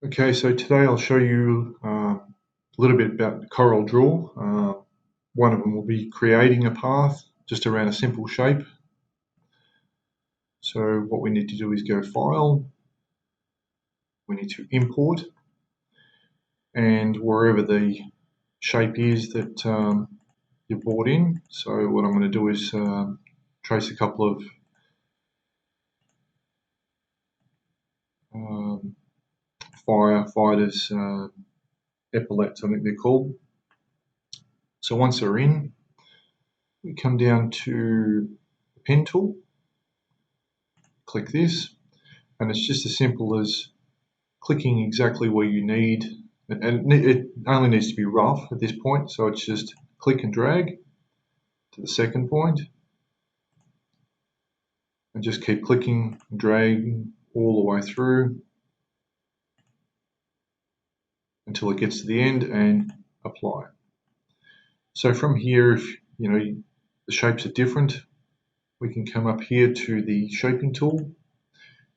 Okay, so today I'll show you a little bit about CorelDRAW. One of them will be creating a path just around a simple shape. So what we need to do is go File, we need to import, and wherever the shape is that you've brought in. So what I'm going to do is trace a couple of firefighters' epaulets, I think they're called. So once they're in, we come down to the pen tool, click this, and it's just as simple as clicking exactly where you need, and it only needs to be rough at this point, so it's just click and drag to the second point, and just keep clicking and dragging all the way through until it gets to the end and apply. So from here, if you know the shapes are different, we can come up here to the shaping tool,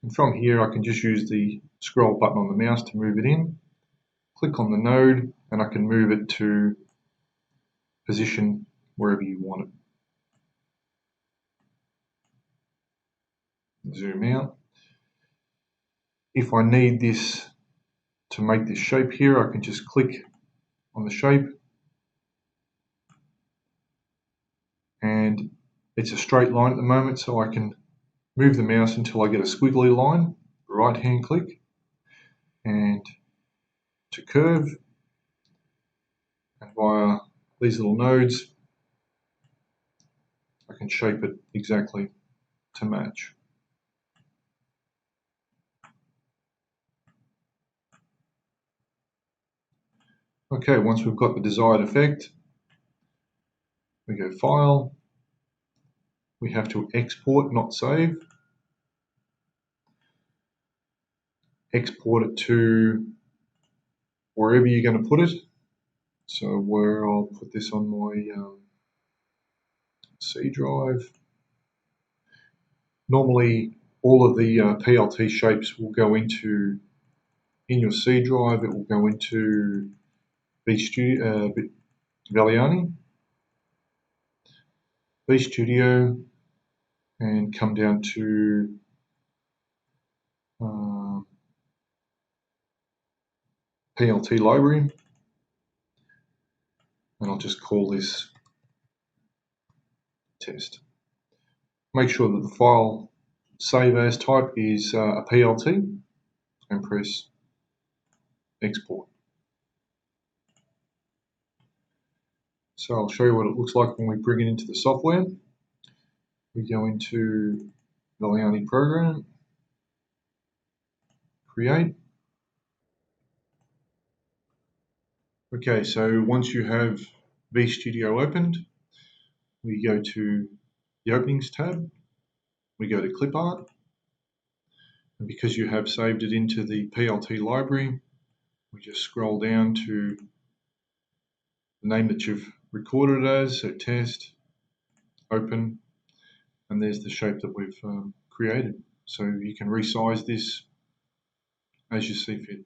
and from here I can just use the scroll button on the mouse to move it in, click on the node, and I can move it to position wherever you want it. Zoom out. If I need this to make this shape here, I can just click on the shape, and it's a straight line at the moment, so I can move the mouse until I get a squiggly line, right hand click, and to curve, and via these little nodes I can shape it exactly to match. Okay, once we've got the desired effect, we go File, we have to export, not save. Export it to wherever you're going to put it. So where I'll put this on my C drive. Normally all of the PLT shapes will go into, in your C drive, it will go into Valiani, Studio, and come down to PLT library, and I'll just call this test. Make sure that the file save as type is a PLT, and press export. So I'll show you what it looks like when we bring it into the software. We go into Valiani program, create. Okay, so once you have VStudio opened, we go to the Openings tab, we go to Clip Art, and because you have saved it into the PLT library, we just scroll down to the name that you've recorded it as, so test, open, and there's the shape that we've created. So you can resize this as you see fit.